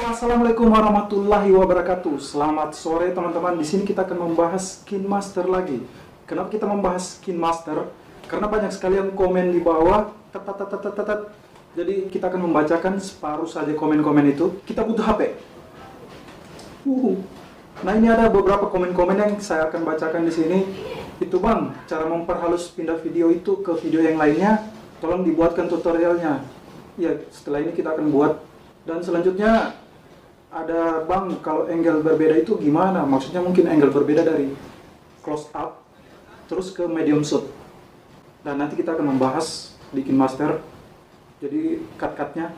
Assalamualaikum warahmatullahi wabarakatuh. Selamat sore teman-teman. Di sini kita akan membahas KineMaster lagi. Kenapa kita membahas KineMaster? Karena banyak sekali yang komen di bawah. Jadi kita akan membacakan separuh saja komen-komen itu. Kita butuh HP. Nah, ini ada beberapa komen-komen yang saya akan bacakan di sini. Itu bang, cara memperhalus pindah video itu ke video yang lainnya. Tolong dibuatkan tutorialnya. Ya, setelah ini kita akan buat. Dan selanjutnya ada bang, kalau angle berbeda itu gimana? Maksudnya mungkin angle berbeda dari close up terus ke medium shot. Dan nanti kita akan membahas di KineMaster. Jadi cut-cutnya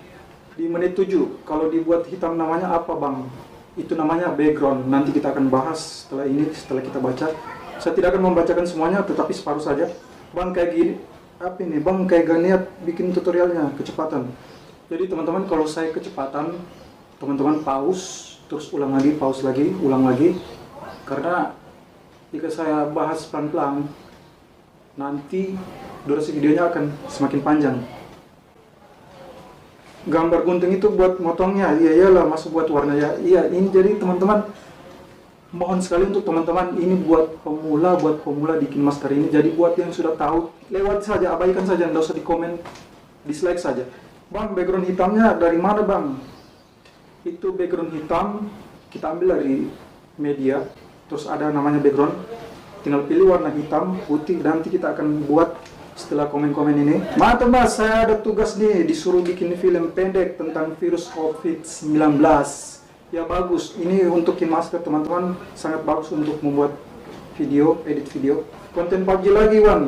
di menit 7. Kalau dibuat hitam namanya apa bang? Itu namanya background. Nanti kita akan bahas setelah ini, setelah kita baca. Saya tidak akan membacakan semuanya, tetapi separuh saja. Bang kayak gini, apa ini? Bang kayak gak niat bikin tutorialnya, kecepatan. Jadi teman-teman, kalau saya kecepatan, teman-teman pause, terus ulang lagi, pause lagi, ulang lagi. Karena jika saya bahas pelan-pelan, nanti durasi videonya akan semakin panjang. Gambar gunting itu buat motongnya, iya iyalah, masuk buat warna ya. Iya, ini jadi teman-teman, mohon sekali untuk teman-teman, ini buat pemula di KineMaster ini. Jadi buat yang sudah tahu, lewat saja, abaikan saja, nggak usah di komen, dislike saja. Bang, background hitamnya dari mana bang? Itu background hitam kita ambil dari media, terus ada namanya background, tinggal pilih warna hitam, putih, nanti kita akan buat setelah komen-komen ini. Mantap mas, saya ada tugas nih, disuruh bikin film pendek tentang virus COVID-19. Ya bagus, ini untuk KineMaster teman-teman, sangat bagus untuk membuat video, edit video. Konten PUBG lagi bang,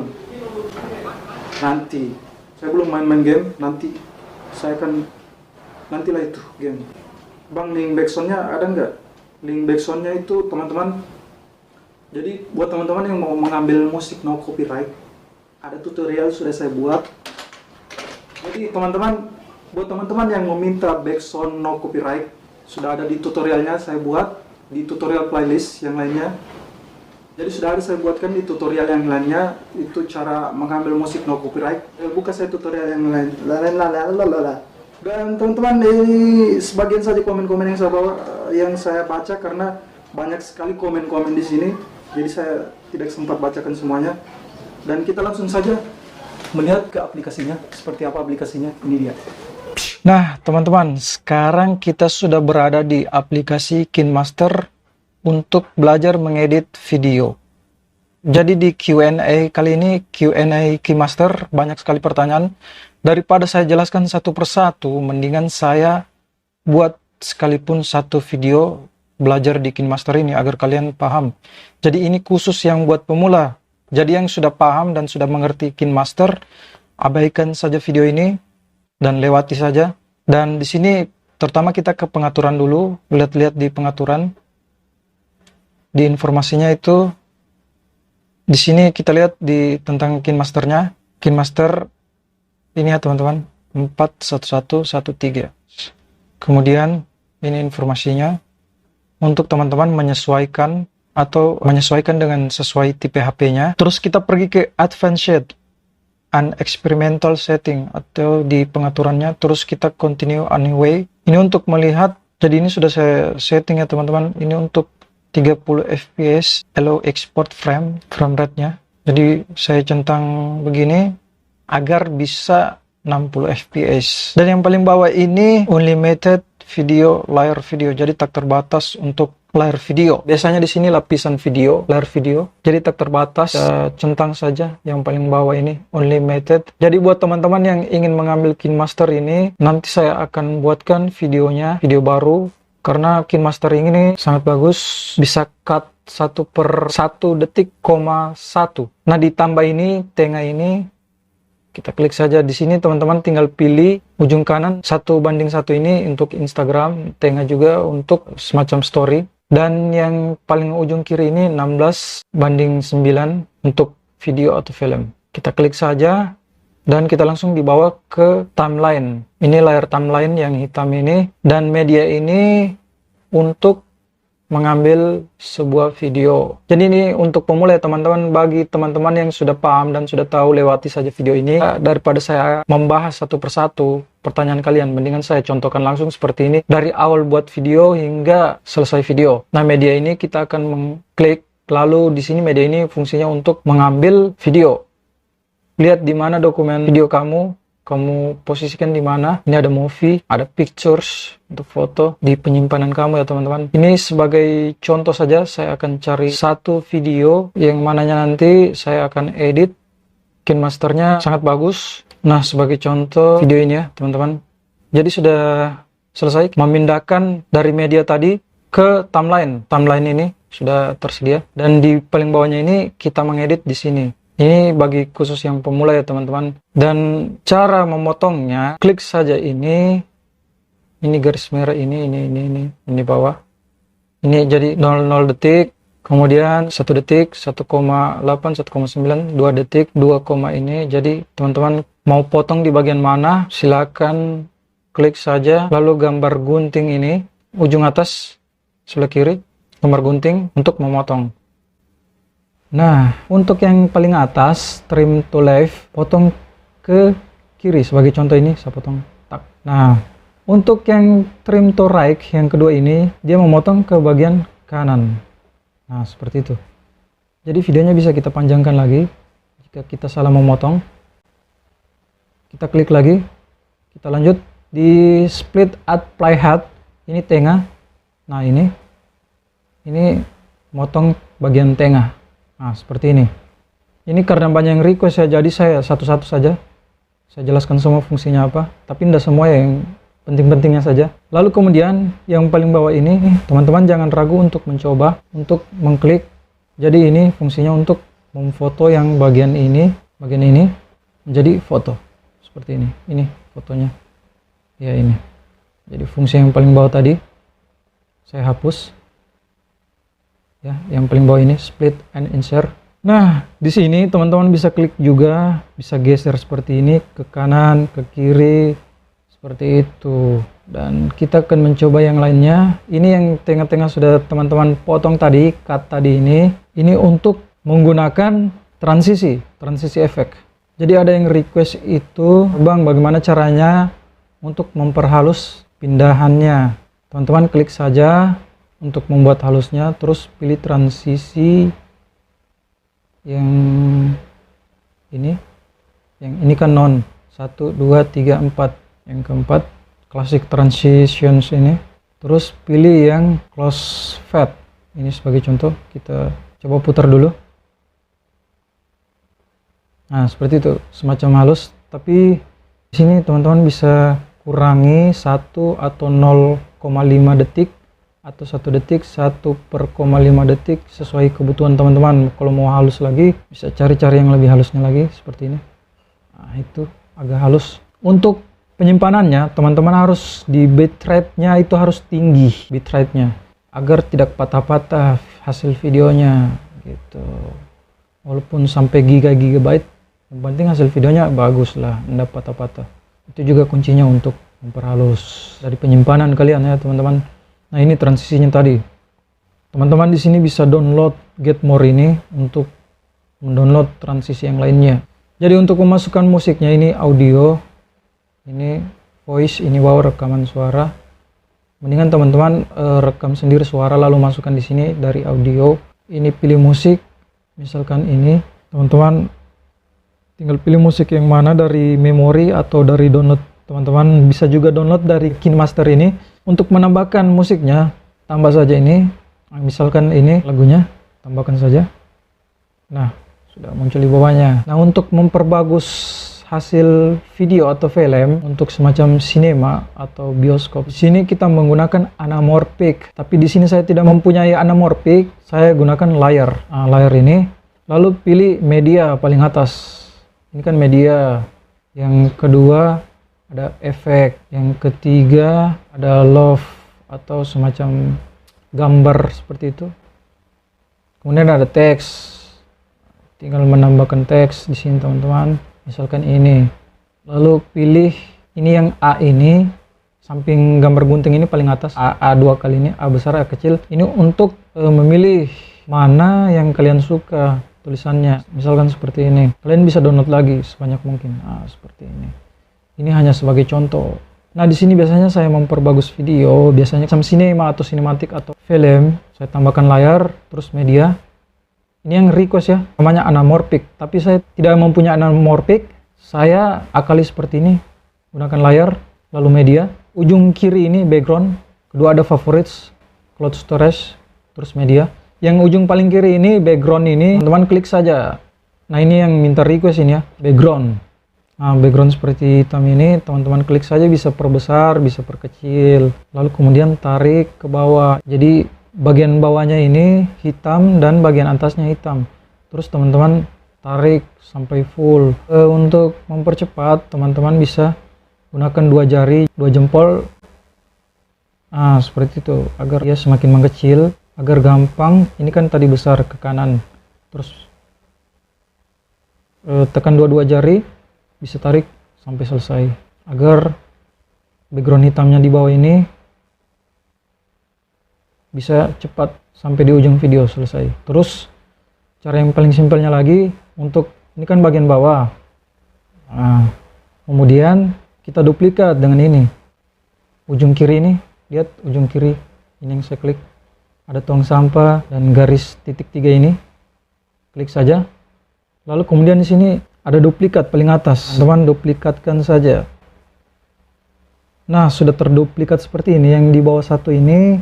nanti, saya belum main-main game, nanti saya akan, nantilah itu game. Bang, link backsoundnya ada nggak? Link backsoundnya itu teman-teman, jadi buat teman-teman yang mau mengambil musik no copyright, ada tutorial sudah saya buat. Jadi teman-teman, buat teman-teman yang meminta backsound no copyright, sudah ada di tutorialnya saya buat, di tutorial playlist yang lainnya. Jadi sudah ada saya buatkan di tutorial yang lainnya, itu cara mengambil musik no copyright. Buka saya tutorial yang lain. Dan teman-teman, ini sebagian saja komen-komen yang saya baca karena banyak sekali komen-komen di sini. Jadi saya tidak sempat bacakan semuanya. Dan kita langsung saja melihat ke aplikasinya, seperti apa aplikasinya. Ini dia. Nah, teman-teman, sekarang kita sudah berada di aplikasi KineMaster untuk belajar mengedit video. Jadi di Q&A kali ini, Q&A KineMaster, banyak sekali pertanyaan. Daripada saya jelaskan satu persatu, mendingan saya buat sekalipun satu video belajar di KineMaster ini agar kalian paham. Jadi ini khusus yang buat pemula. Jadi yang sudah paham dan sudah mengerti KineMaster, abaikan saja video ini dan lewati saja. Dan di sini terutama kita ke pengaturan dulu, lihat-lihat di pengaturan. Di informasinya itu, di sini kita lihat di tentang KineMasternya. KineMaster ini ya teman-teman, 41113. Kemudian ini informasinya untuk teman-teman menyesuaikan atau menyesuaikan dengan sesuai tipe HP-nya. Terus kita pergi ke Advanced and Experimental Setting atau di pengaturannya. Terus kita continue anyway. Ini untuk melihat, jadi ini sudah saya setting ya teman-teman. Ini untuk 30 fps allow export frame rate-nya. Jadi saya centang begini agar bisa 60 fps. Dan yang paling bawah ini unlimited video, layar video. Jadi tak terbatas untuk layar video. Biasanya di sini lapisan video, layar video. Jadi tak terbatas, centang saja yang paling bawah ini unlimited. Jadi buat teman-teman yang ingin mengambil KineMaster ini, nanti saya akan buatkan videonya, video baru. Karena KineMaster ini sangat bagus, bisa cut 1/1 detik, 1. Nah ditambah ini, tengah ini, kita klik saja di sini teman-teman, tinggal pilih ujung kanan 1:1 ini untuk Instagram, tengah juga untuk semacam story. Dan yang paling ujung kiri ini 16:9 untuk video atau film. Kita klik saja. Dan kita langsung dibawa ke timeline. Ini layar timeline yang hitam ini. Dan media ini untuk mengambil sebuah video. Jadi ini untuk pemula ya teman-teman. Bagi teman-teman yang sudah paham dan sudah tahu, lewati saja video ini. Daripada saya membahas satu persatu pertanyaan kalian, mendingan saya contohkan langsung seperti ini dari awal buat video hingga selesai video. Nah, media ini kita akan mengklik, lalu di sini media ini fungsinya untuk mengambil video. Lihat di mana dokumen video kamu posisikan di mana. Ini ada movie, ada pictures untuk foto di penyimpanan kamu ya teman-teman. Ini sebagai contoh saja, saya akan cari satu video yang mananya nanti saya akan edit. KineMasternya sangat bagus. Nah, sebagai contoh video ini ya teman-teman. Jadi sudah selesai memindahkan dari media tadi ke timeline. Timeline ini sudah tersedia dan di paling bawahnya ini kita mengedit di sini. Ini bagi khusus yang pemula ya teman-teman. Dan cara memotongnya, klik saja ini garis merah ini bawah. Ini jadi 00 detik, kemudian 1 detik, 1,8, 1,9, 2 detik, 2, ini. Jadi teman-teman mau potong di bagian mana, silakan klik saja. Lalu gambar gunting ini, ujung atas sebelah kiri, gambar gunting untuk memotong. Nah, untuk yang paling atas, trim to left, potong ke kiri. Sebagai contoh ini, saya potong. Tak. Nah, untuk yang trim to right, yang kedua ini, dia memotong ke bagian kanan. Nah, seperti itu. Jadi videonya bisa kita panjangkan lagi. Jika kita salah memotong, kita klik lagi. Kita lanjut di split at playhead. Ini tengah. Nah, ini motong bagian tengah. Nah, seperti ini. Ini karena banyak yang request ya, jadi saya satu-satu saja. Saya jelaskan semua fungsinya apa, tapi tidak semua, yang penting-pentingnya saja. Lalu kemudian yang paling bawah ini, teman-teman jangan ragu untuk mencoba, untuk mengklik. Jadi ini fungsinya untuk memfoto yang bagian ini menjadi foto. Seperti ini. Ini fotonya. Ya, ini. Jadi fungsi yang paling bawah tadi, saya hapus. Ya, yang paling bawah ini split and insert. Nah, di sini teman-teman bisa klik juga, bisa geser seperti ini ke kanan, ke kiri, seperti itu. Dan kita akan mencoba yang lainnya. Ini yang tengah-tengah sudah teman-teman potong tadi, cut tadi ini. Ini untuk menggunakan transisi efek. Jadi ada yang request itu, Bang, bagaimana caranya untuk memperhalus pindahannya? Teman-teman klik saja untuk membuat halusnya, terus pilih transisi yang ini kan non 1, 2, 3, 4, yang keempat classic transitions ini, terus pilih yang close fade. Ini sebagai contoh, kita coba putar dulu. Nah, seperti itu, semacam halus, tapi di sini teman-teman bisa kurangi 1 atau 0,5 detik atau 1 detik, 1/5 detik, sesuai kebutuhan teman-teman. Kalau mau halus lagi, bisa cari-cari yang lebih halusnya lagi, seperti ini. Nah, itu agak halus. Untuk penyimpanannya, teman-teman harus di bitrate-nya itu harus tinggi, bitrate-nya, agar tidak patah-patah hasil videonya, gitu. Walaupun sampai gigabyte, yang penting hasil videonya bagus lah, tidak patah-patah. Itu juga kuncinya untuk memperhalus dari penyimpanan kalian ya teman-teman. Nah, ini transisinya tadi. Teman-teman di sini bisa download Get More ini untuk mendownload transisi yang lainnya. Jadi untuk memasukkan musiknya, ini audio, ini voice, ini wow rekaman suara. Mendingan teman-teman rekam sendiri suara lalu masukkan di sini dari audio. Ini pilih musik, misalkan ini. Teman-teman tinggal pilih musik yang mana dari memori atau dari download. Teman-teman bisa juga download dari KineMaster ini. Untuk menambahkan musiknya, tambah saja ini. Misalkan ini lagunya, tambahkan saja. Nah, sudah muncul di bawahnya. Nah, untuk memperbagus hasil video atau film untuk semacam sinema atau bioskop, di sini kita menggunakan anamorphic. Tapi di sini saya tidak mempunyai anamorphic, saya gunakan layar. Nah, layar ini. Lalu pilih media paling atas. Ini kan media. Yang kedua ada efek, yang ketiga ada love atau semacam gambar seperti itu. Kemudian ada teks, tinggal menambahkan teks di sini teman-teman, misalkan ini. Lalu pilih ini yang A ini, samping gambar gunting ini paling atas, A2 kali ini, A besar, A kecil. Ini untuk memilih mana yang kalian suka tulisannya. Misalkan seperti ini. Kalian bisa download lagi sebanyak mungkin. Nah, seperti ini. Ini hanya sebagai contoh. Nah, di sini biasanya saya memperbagus video, biasanya cinema atau sinematik atau film. Saya tambahkan layar, terus media. Ini yang request ya, namanya anamorphic. Tapi saya tidak mempunyai anamorphic. Saya akali seperti ini. Gunakan layar, lalu media. Ujung kiri ini background. Kedua ada favorites, cloud storage, terus media. Yang ujung paling kiri ini background ini, teman-teman klik saja. Nah, ini yang minta request ini ya, background. Nah, background seperti hitam ini, teman-teman klik saja, bisa perbesar, bisa perkecil. Lalu kemudian tarik ke bawah. Jadi bagian bawahnya ini hitam dan bagian atasnya hitam. Terus teman-teman tarik sampai full. Untuk mempercepat, teman-teman bisa gunakan 2 jari, 2 jempol. Nah, seperti itu, agar dia semakin mengecil, agar gampang. Ini kan tadi besar ke kanan. Terus tekan 2 jari, bisa tarik sampai selesai, agar background hitamnya di bawah ini bisa cepat sampai di ujung video selesai. Terus cara yang paling simpelnya lagi, untuk ini kan bagian bawah. Nah, kemudian kita duplikat dengan ini. Ujung kiri ini, lihat ujung kiri ini yang saya klik, ada tong sampah dan garis titik 3 ini. Klik saja. Lalu kemudian di sini ada duplikat paling atas, teman-teman duplikatkan saja. Nah, sudah terduplikat seperti ini. Yang di bawah satu ini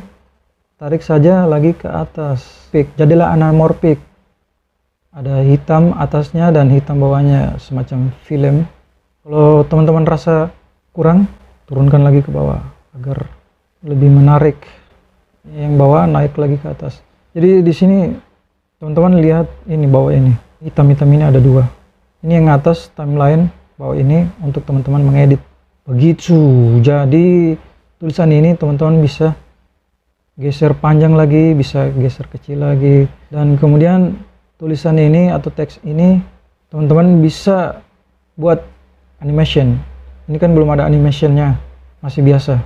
tarik saja lagi ke atas, jadilah anamorphic. Ada hitam atasnya dan hitam bawahnya, semacam film. Kalau teman-teman rasa kurang, turunkan lagi ke bawah agar lebih menarik. Yang bawah naik lagi ke atas. Jadi di sini teman-teman lihat ini bawah ini, hitam-hitam ini ada 2. Ini yang atas timeline, bawah ini untuk teman-teman mengedit. Begitu. Jadi tulisan ini teman-teman bisa geser panjang lagi, bisa geser kecil lagi. Dan kemudian tulisan ini atau teks ini teman-teman bisa buat animation. Ini kan belum ada animationnya, masih biasa.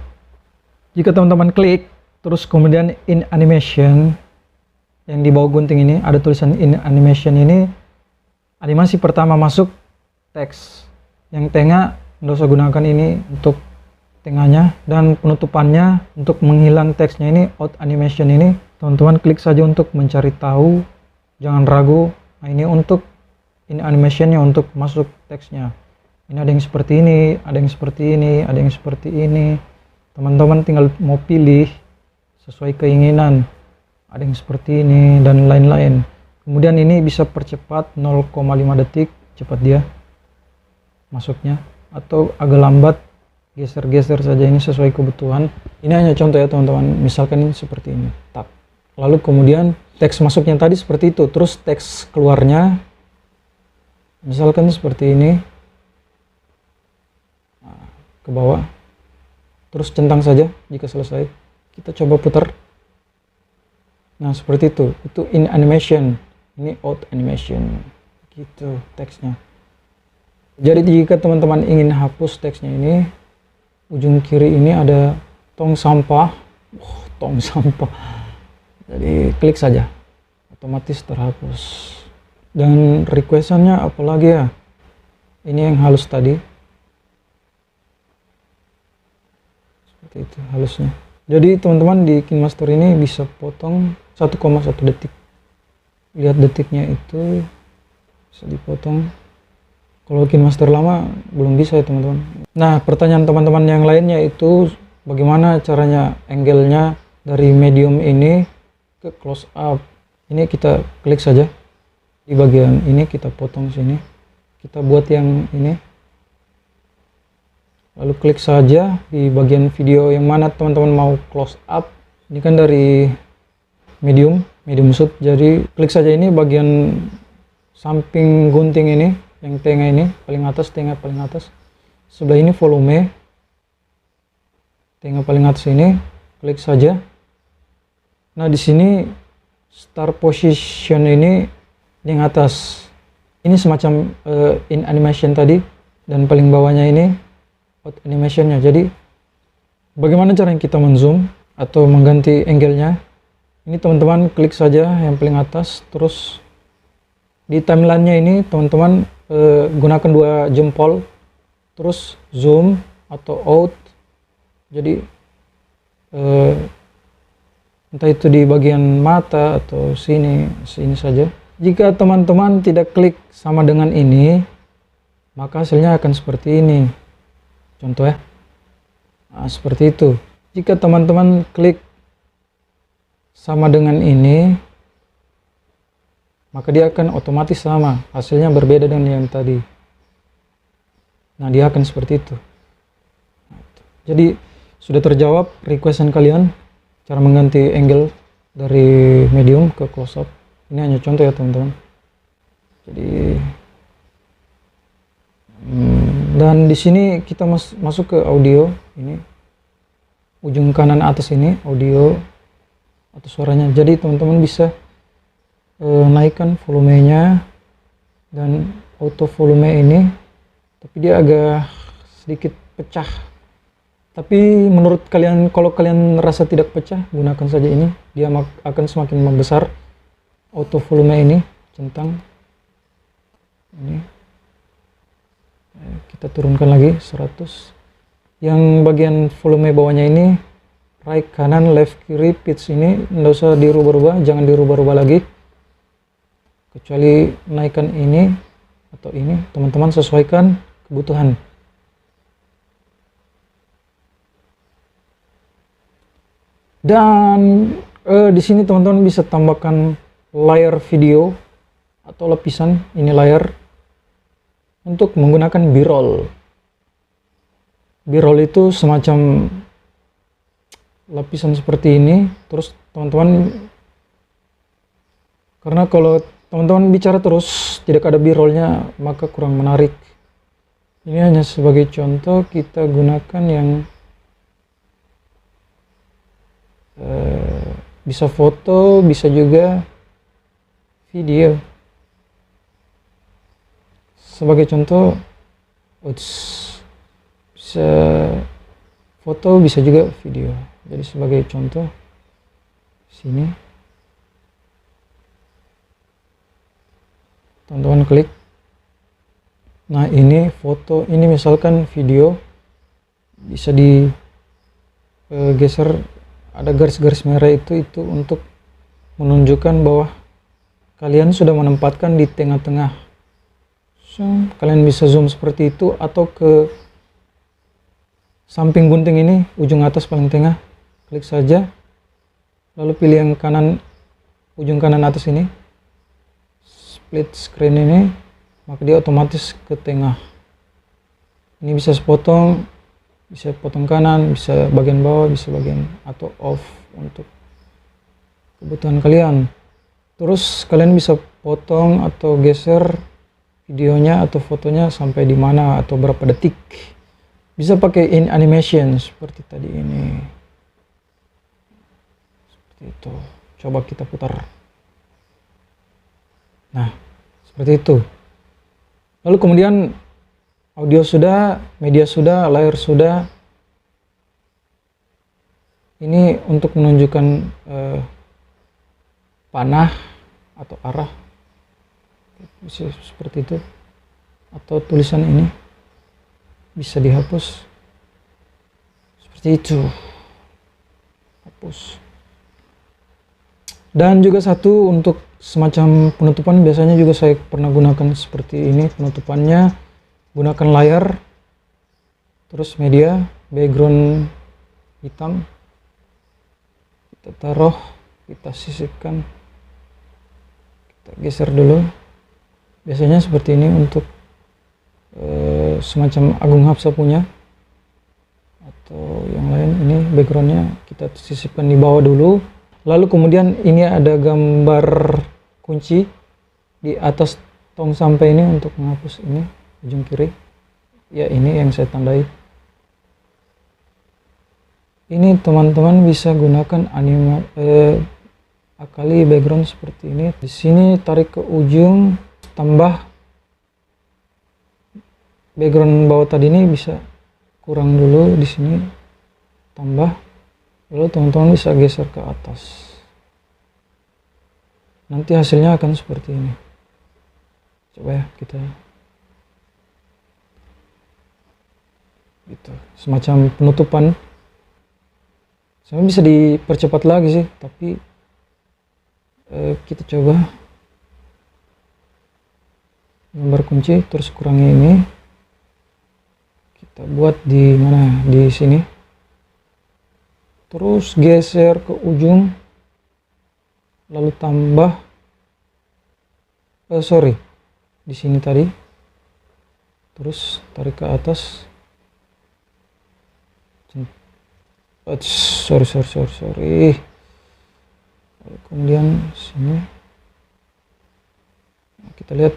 Jika teman-teman klik, terus kemudian in animation, yang di bawah gunting ini ada tulisan in animation ini, animasi pertama masuk teks. Yang tengah nggak usah gunakan ini untuk tengahnya, dan penutupannya untuk menghilang teksnya ini out animation ini, teman-teman klik saja untuk mencari tahu, jangan ragu. Nah, ini untuk ini animationnya untuk masuk teksnya. Ini ada yang seperti ini, ada yang seperti ini, ada yang seperti ini. Teman-teman tinggal mau pilih sesuai keinginan. Ada yang seperti ini dan lain-lain. Kemudian ini bisa percepat 0,5 detik, cepat dia masuknya, atau agak lambat, geser-geser saja, ini sesuai kebutuhan. Ini hanya contoh ya teman-teman, misalkan ini seperti ini, tap. Lalu kemudian teks masuknya tadi seperti itu, terus teks keluarnya misalkan seperti ini, nah, ke bawah, terus centang saja. Jika selesai, kita coba putar. Nah, seperti itu in animation. Ini out animation, gitu teksnya. Jadi jika teman-teman ingin hapus teksnya ini, ujung kiri ini ada tong sampah. Tong sampah. Jadi klik saja, otomatis terhapus. Dan requestannya apalagi ya? Ini yang halus tadi. Seperti itu halusnya. Jadi teman-teman di KineMaster ini bisa potong 1,1 detik. Lihat detiknya itu bisa dipotong. Kalau KineMaster lama belum bisa ya teman-teman. Nah, pertanyaan teman-teman yang lainnya itu bagaimana caranya angle-nya dari medium ini ke close up. Ini kita klik saja di bagian ini, kita potong sini, kita buat yang ini, lalu klik saja di bagian video yang mana teman-teman mau close up. Ini kan dari medium shoot, jadi klik saja ini bagian samping gunting ini, yang tengah ini, paling atas, tengah paling atas. Sebelah ini volume, tengah paling atas ini, klik saja. Nah, di sini start position ini yang atas. Ini semacam in animation tadi, dan paling bawahnya ini out animationnya. Jadi Bagaimana cara kita men-zoom atau mengganti angle-nya? Ini teman-teman klik saja yang paling atas, terus di timeline-nya ini teman-teman gunakan 2 jempol, terus zoom atau out. Jadi entah itu di bagian mata atau sini saja. Jika teman-teman tidak klik sama dengan ini, maka hasilnya akan seperti ini. Contoh ya. Nah, seperti itu. Jika teman-teman klik sama dengan ini, maka dia akan otomatis sama. Hasilnya berbeda dengan yang tadi. Nah, dia akan seperti itu. Jadi, sudah terjawab requestan kalian cara mengganti angle dari medium ke close up. Ini hanya contoh ya teman-teman. Jadi dan di sini kita masuk ke audio. Ini ujung kanan atas ini audio atau suaranya. Jadi teman-teman bisa naikkan volumenya dan auto volume ini, tapi dia agak sedikit pecah. Tapi menurut kalian, kalau kalian rasa tidak pecah, gunakan saja ini. Dia akan semakin membesar auto volume ini. Centang ini kita turunkan lagi 100. Yang bagian volume bawahnya ini, right kanan left kiri pitch ini nggak usah dirubah-rubah, jangan dirubah-rubah lagi, kecuali naikkan ini atau ini. Teman-teman sesuaikan kebutuhan. Dan di sini teman-teman bisa tambahkan layer video atau lapisan ini layar untuk menggunakan b-roll. B-roll itu semacam lapisan seperti ini. Terus teman-teman, karena kalau teman-teman bicara terus tidak ada b-rollnya, maka kurang menarik. Ini hanya sebagai contoh, kita gunakan yang bisa foto, bisa juga video. Sebagai contoh, bisa foto, bisa juga video. Jadi sebagai contoh, sini teman-teman klik. Nah, ini foto, ini misalkan video, bisa digeser. Ada garis-garis merah itu untuk menunjukkan bahwa kalian sudah menempatkan di tengah-tengah. So, kalian bisa zoom seperti itu atau ke samping gunting ini, ujung atas paling tengah. Klik saja, lalu pilih yang kanan, ujung kanan atas ini, split screen ini, maka dia otomatis ke tengah. Ini bisa sepotong, bisa potong kanan, bisa bagian bawah, bisa bagian atau off untuk kebutuhan kalian. Terus kalian bisa potong atau geser videonya atau fotonya sampai di mana atau berapa detik. Bisa pakai in animation seperti tadi ini. Seperti itu. Coba kita putar. Nah, seperti itu. Lalu kemudian audio sudah, media sudah, layar sudah. Ini untuk menunjukkan panah atau arah, bisa seperti itu. Atau tulisan ini bisa dihapus seperti itu. Hapus. Dan juga satu untuk semacam penutupan, biasanya juga saya pernah gunakan seperti ini penutupannya. Gunakan layar, terus media, background hitam, kita taruh, kita sisipkan, kita geser dulu. Biasanya seperti ini untuk semacam Agung Hapsa punya, atau yang lain. Ini backgroundnya kita sisipkan di bawah dulu. Lalu kemudian ini ada gambar kunci di atas tong sampah ini untuk menghapus ini. Ujung kiri ya, ini yang saya tandai. Ini teman-teman bisa gunakan akali background seperti ini. Di sini tarik ke ujung, tambah background bawah tadi ini bisa kurang dulu di sini. tambah, lalu teman-teman bisa geser ke atas. Nanti hasilnya akan seperti ini. Coba ya kita gitu, semacam penutupan. Sebenarnya bisa dipercepat lagi sih, tapi kita coba gambar kunci, terus kurangi ini, kita buat di mana, di sini, terus geser ke ujung, lalu tambah di sini tadi, terus tarik ke atas. Sorry. Lalu kemudian sini kita lihat,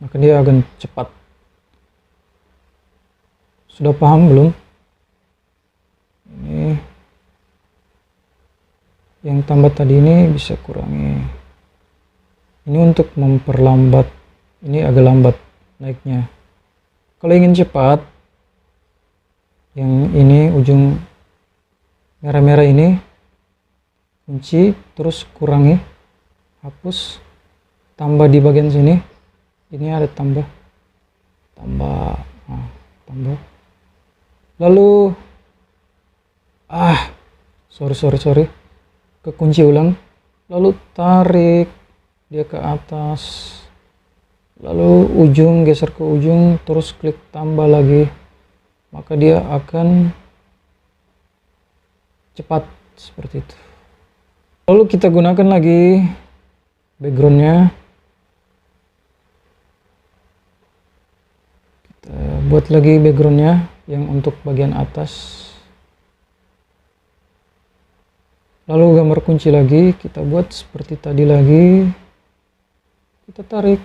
maka dia akan cepat. Sudah paham belum? Ini yang tambah tadi ini bisa kurangi. Ini untuk memperlambat, ini agak lambat naiknya. Kalau ingin cepat, yang ini ujung merah-merah ini kunci, terus kurangi, hapus, tambah di bagian sini. Ini ada tambah, lalu sorry, kekunci ulang, lalu tarik dia ke atas, lalu ujung geser ke ujung, terus klik tambah lagi, maka dia akan cepat seperti itu. Lalu kita gunakan lagi backgroundnya, kita buat lagi backgroundnya yang untuk bagian atas, lalu gambar kunci lagi, kita buat seperti tadi lagi, kita tarik,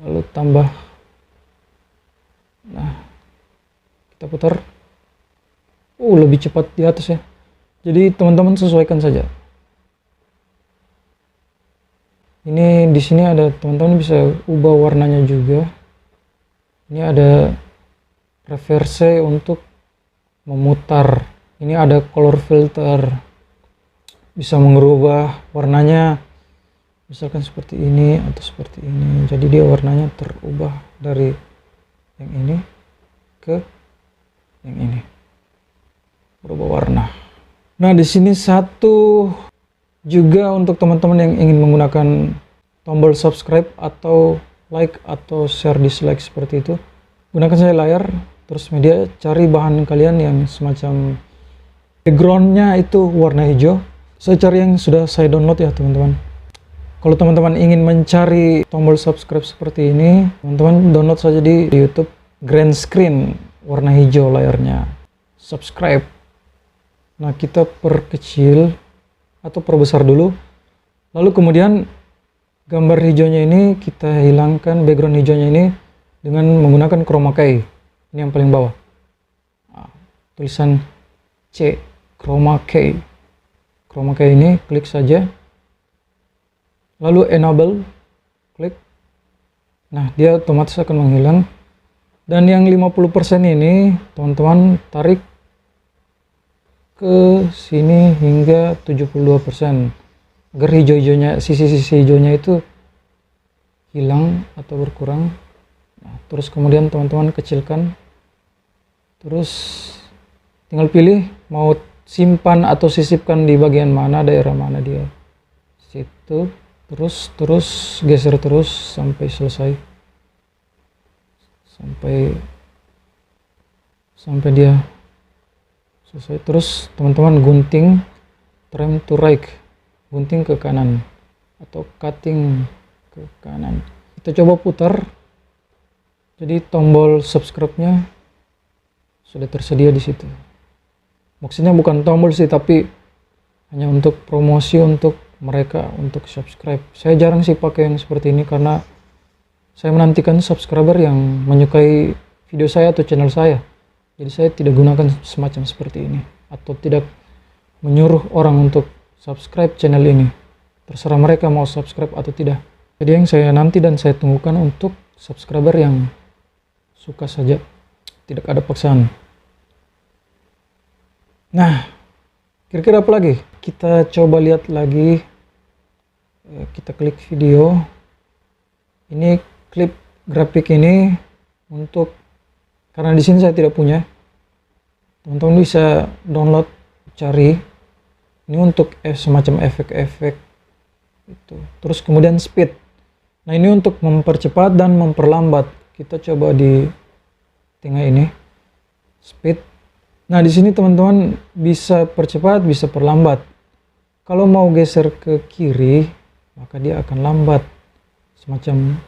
lalu tambah, nah kita putar, lebih cepat di atas ya. Jadi teman-teman sesuaikan saja. Ini di sini ada, teman-teman bisa ubah warnanya juga. Ini ada reverse untuk memutar. Ini ada color filter, bisa mengubah warnanya, misalkan seperti ini atau seperti ini. Jadi dia warnanya terubah dari yang ini ke yang ini, berubah warna. Nah, di sini satu juga untuk teman-teman yang ingin menggunakan tombol subscribe atau like atau share dislike seperti itu, gunakan saja layar, terus media, cari bahan kalian yang semacam backgroundnya itu warna hijau. Saya cari yang sudah saya download ya teman-teman. Kalau teman-teman ingin mencari tombol subscribe seperti ini, teman-teman download saja di YouTube, grand screen warna hijau layarnya, subscribe. Nah, kita perkecil atau perbesar dulu, lalu kemudian gambar hijaunya ini kita hilangkan, background hijaunya ini dengan menggunakan chroma key. Ini yang paling bawah, tulisan C, chroma key ini klik saja, lalu enable, klik. Nah, dia otomatis akan menghilang. Dan yang 50% ini teman-teman tarik ke sini hingga 72%, agar hijau-hijaunya, sisi-sisi hijaunya itu hilang atau berkurang. Nah, terus kemudian teman-teman kecilkan, terus tinggal pilih mau simpan atau sisipkan di bagian mana, daerah mana dia, situ, terus geser terus sampai selesai, sampai dia selesai. Terus teman-teman gunting, trim to right, gunting ke kanan atau cutting ke kanan. Kita coba putar. Jadi tombol subscribe-nya sudah tersedia di situ. Maksudnya bukan tombol sih, tapi hanya untuk promosi untuk mereka untuk subscribe. Saya jarang sih pakai yang seperti ini karena saya menantikan subscriber yang menyukai video saya atau channel saya. Jadi saya tidak gunakan semacam seperti ini, atau tidak menyuruh orang untuk subscribe channel ini. Terserah mereka mau subscribe atau tidak. Jadi yang saya nanti dan saya tunggukan untuk subscriber yang suka saja tidak ada paksaan. Nah, kira-kira apa lagi? Kita coba lihat lagi. Kita klik video. Ini klip grafik ini untuk, karena di sini saya tidak punya. Teman-teman bisa download, cari. Ini untuk semacam efek-efek itu. Terus kemudian speed. Nah, ini untuk mempercepat dan memperlambat. Kita coba di tengah ini. Speed. Nah, di sini teman-teman bisa percepat, bisa perlambat. Kalau mau geser ke kiri, maka dia akan lambat. Semacam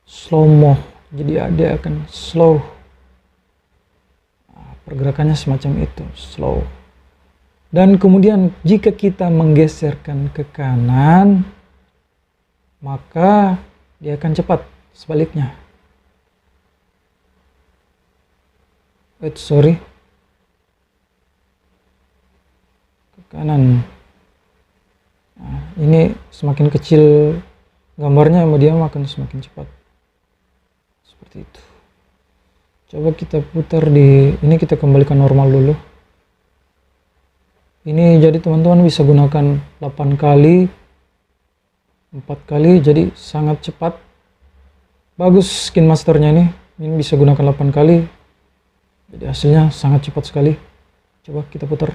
slow mo. Jadi dia akan slow. Nah, pergerakannya semacam itu, slow. Dan kemudian jika kita menggeserkan ke kanan, maka dia akan cepat. Sebaliknya. Sorry. Kanan. Nah, ini semakin kecil gambarnya, dia akan semakin cepat. Seperti itu. Coba kita putar di ini, kita kembalikan normal dulu. Ini jadi teman-teman bisa gunakan 8 kali, 4 kali, jadi sangat cepat. Bagus skin masternya ini. Ini bisa gunakan 8 kali. Jadi hasilnya sangat cepat sekali. Coba kita putar.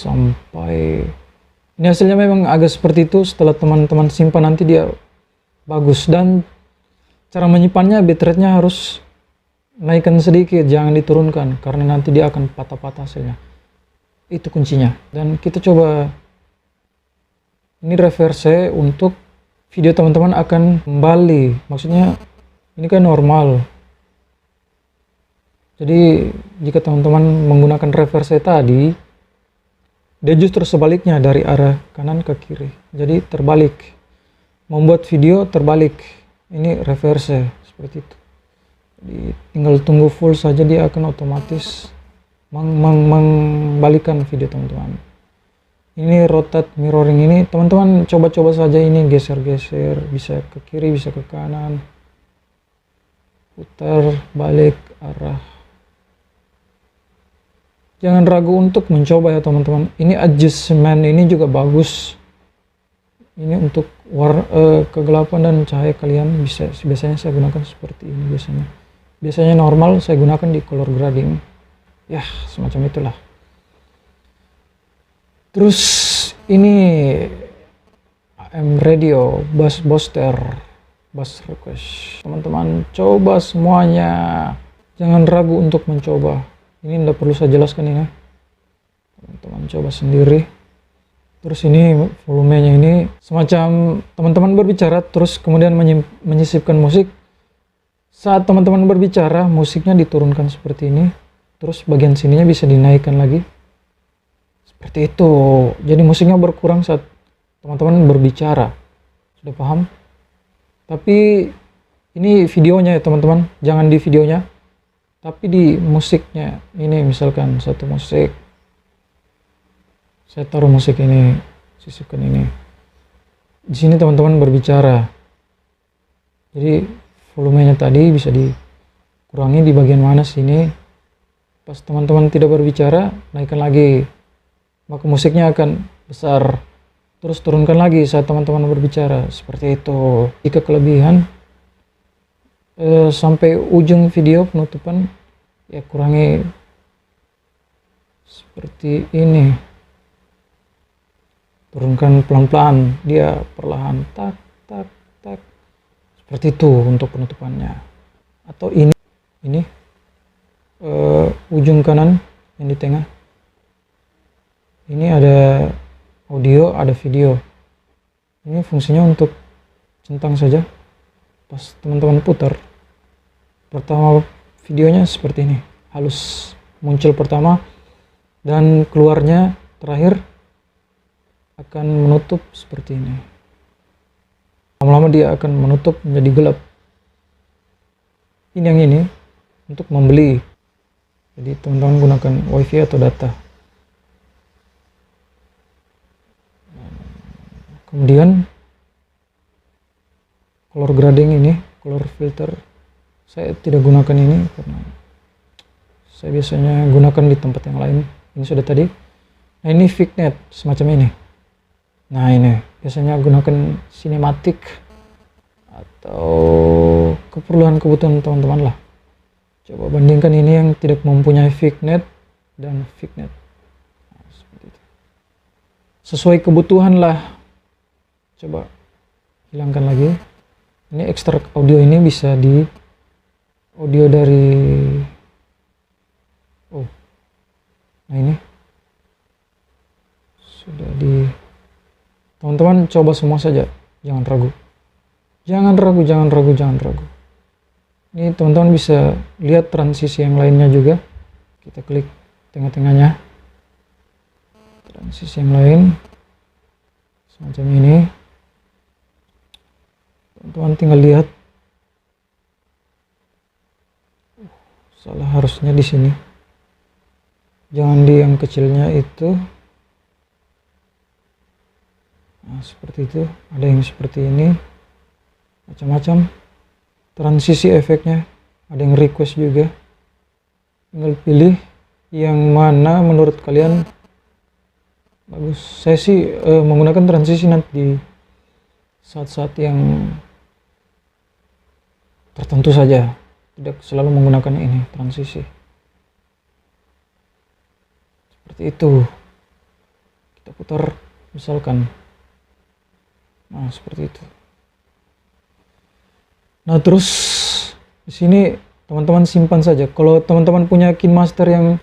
Sampai ini hasilnya memang agak seperti itu. Setelah teman-teman simpan nanti dia bagus. Dan cara menyimpannya, bitrate-nya harus naikkan sedikit, jangan diturunkan, karena nanti dia akan patah-patah hasilnya. Itu kuncinya. Dan kita coba, ini reverse untuk video teman-teman akan kembali. Maksudnya ini kan normal. Jadi jika teman-teman menggunakan reverse tadi, dia justru sebaliknya, dari arah kanan ke kiri. Jadi terbalik. Membuat video terbalik. Ini reverse seperti itu. Jadi tinggal tunggu full saja, dia akan otomatis membalikan video teman-teman. Ini rotate mirroring ini, teman-teman coba-coba saja ini, geser-geser, bisa ke kiri, bisa ke kanan. Putar balik arah. Jangan ragu untuk mencoba ya teman-teman. Ini adjustment ini juga bagus. Ini untuk kegelapan dan cahaya kalian bisa, biasanya saya gunakan seperti ini biasanya. Biasanya normal saya gunakan di color grading. Ya, semacam itulah. Terus ini AM radio, bass booster, bass request. Teman-teman coba semuanya. Jangan ragu untuk mencoba. Ini tidak perlu saya jelaskan ini. Teman-teman coba sendiri. Terus ini volumenya ini semacam teman-teman berbicara terus kemudian menyisipkan musik. Saat teman-teman berbicara, musiknya diturunkan seperti ini. Terus bagian sininya bisa dinaikkan lagi. Seperti itu. Jadi musiknya berkurang saat teman-teman berbicara. Sudah paham? Tapi ini videonya ya teman-teman. Jangan di videonya. Tapi di musiknya, ini misalkan satu musik, saya taruh musik ini, sisipkan ini. Di sini teman-teman berbicara. Jadi volumenya tadi bisa dikurangi di bagian mana sini. Pas teman-teman tidak berbicara, naikkan lagi. Maka musiknya akan besar. Terus turunkan lagi saat teman-teman berbicara. Seperti itu. Jika kelebihan, sampai ujung video penutupan ya kurangi seperti ini, turunkan pelan-pelan, dia perlahan, tak tak tak, seperti itu untuk penutupannya. Atau ini ujung kanan yang di tengah ini ada audio, ada video. Ini fungsinya untuk centang saja. Pas teman-teman putar, pertama videonya seperti ini, halus muncul pertama dan keluarnya terakhir akan menutup seperti ini. Lama-lama dia akan menutup menjadi gelap. Ini yang ini untuk membeli. Jadi teman-teman gunakan wifi atau data. Kemudian color grading ini, color filter. Saya tidak gunakan ini karena saya biasanya gunakan di tempat yang lain. Ini sudah tadi. Nah ini vignette semacam ini. Nah ini biasanya gunakan sinematik atau keperluan-kebutuhan teman-teman lah. Coba bandingkan ini yang tidak mempunyai vignette dan vignette. Nah, seperti itu. Sesuai kebutuhan lah. Coba hilangkan lagi. Ini ekstrak audio ini bisa di audio dari nah ini sudah di teman-teman coba semua saja, jangan ragu. Ini teman-teman bisa lihat transisi yang lainnya juga. Kita klik tengah-tengahnya, transisi yang lain semacam ini. Teman-teman tinggal lihat. Salah harusnya di sini. Jangan di yang kecilnya itu. Nah, seperti itu. Ada yang seperti ini. Macam-macam. Transisi efeknya. Ada yang request juga. Tinggal pilih yang mana menurut kalian bagus. Saya sih menggunakan transisi nanti di saat-saat yang tertentu saja. Tidak selalu menggunakan ini, transisi. Seperti itu. Kita putar misalkan. Nah, seperti itu. Nah, terus di sini teman-teman simpan saja. Kalau teman-teman punya KineMaster yang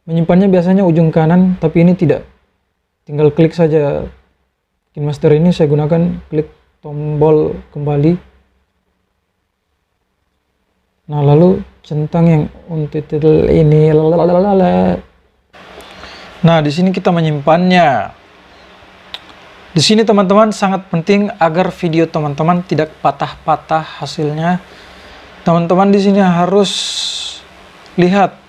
menyimpannya biasanya ujung kanan, tapi ini tidak. Tinggal klik saja KineMaster ini, saya gunakan klik tombol kembali. Nah, lalu centang yang untitled ini. Nah, di sini kita menyimpannya. Di sini teman-teman sangat penting agar video teman-teman tidak patah-patah hasilnya. Teman-teman di sini harus lihat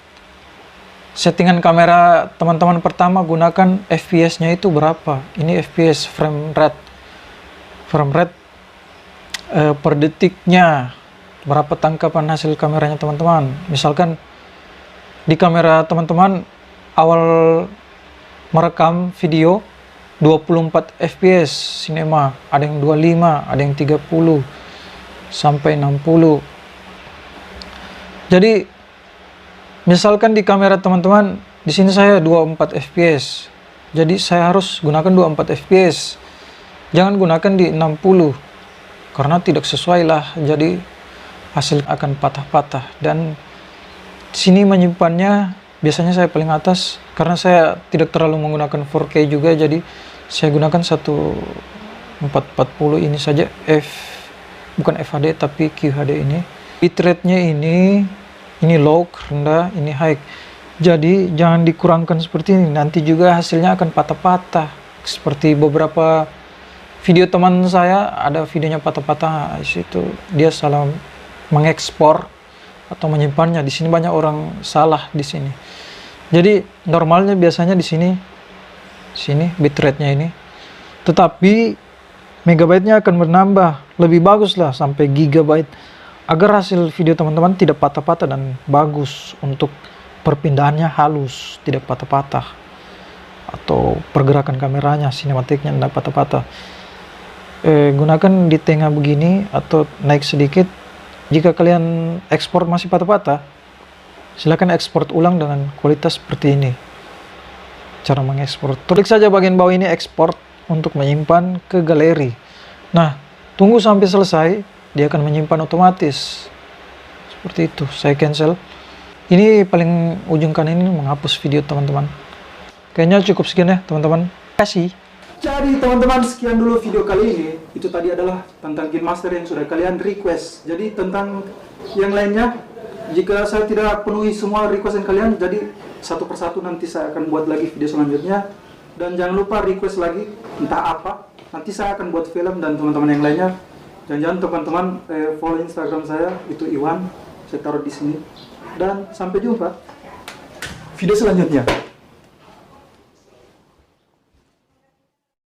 settingan kamera teman-teman. Pertama gunakan FPS-nya itu berapa. Ini FPS frame rate per detiknya. Berapa tangkapan hasil kameranya teman-teman. Misalkan di kamera teman-teman awal merekam video 24 fps cinema, ada yang 25, ada yang 30 sampai 60. Jadi misalkan di kamera teman-teman di sini saya 24 fps. Jadi saya harus gunakan 24 fps. Jangan gunakan di 60 karena tidak sesuai lah. Jadi hasil akan patah-patah. Dan sini menyimpannya biasanya saya paling atas karena saya tidak terlalu menggunakan 4K juga, jadi saya gunakan 1440 ini saja, bukan FHD tapi QHD ini. Bitrate-nya ini low, rendah, ini high. Jadi jangan dikurangkan seperti ini, nanti juga hasilnya akan patah-patah. Seperti beberapa video teman saya ada videonya patah-patah, itu dia salah mengekspor atau menyimpannya. Di sini banyak orang salah di sini. Jadi normalnya biasanya di sini bitrate-nya ini. Tetapi megabyte-nya akan bertambah, lebih bagus lah sampai gigabyte agar hasil video teman-teman tidak patah-patah dan bagus, untuk perpindahannya halus, tidak patah-patah, atau pergerakan kameranya, sinematiknya tidak patah-patah. Gunakan di tengah begini atau naik sedikit. Jika kalian ekspor masih patah-patah, silakan ekspor ulang dengan kualitas seperti ini. Cara mengekspor, klik saja bagian bawah ini ekspor untuk menyimpan ke galeri. Nah, tunggu sampai selesai, dia akan menyimpan otomatis. Seperti itu. Saya cancel. Ini paling ujung kanan ini menghapus video teman-teman. Kayaknya cukup sekian ya teman-teman. Terima kasih. Jadi teman-teman, sekian dulu video kali ini. Itu tadi adalah tentang KineMaster yang sudah kalian request. Jadi tentang yang lainnya, jika saya tidak penuhi semua requestan kalian, jadi satu persatu nanti saya akan buat lagi video selanjutnya. Dan jangan lupa request lagi entah apa, nanti saya akan buat film dan teman-teman yang lainnya. Jangan-jangan teman-teman follow Instagram saya, itu Iwan, saya taruh di sini. Dan sampai jumpa video selanjutnya.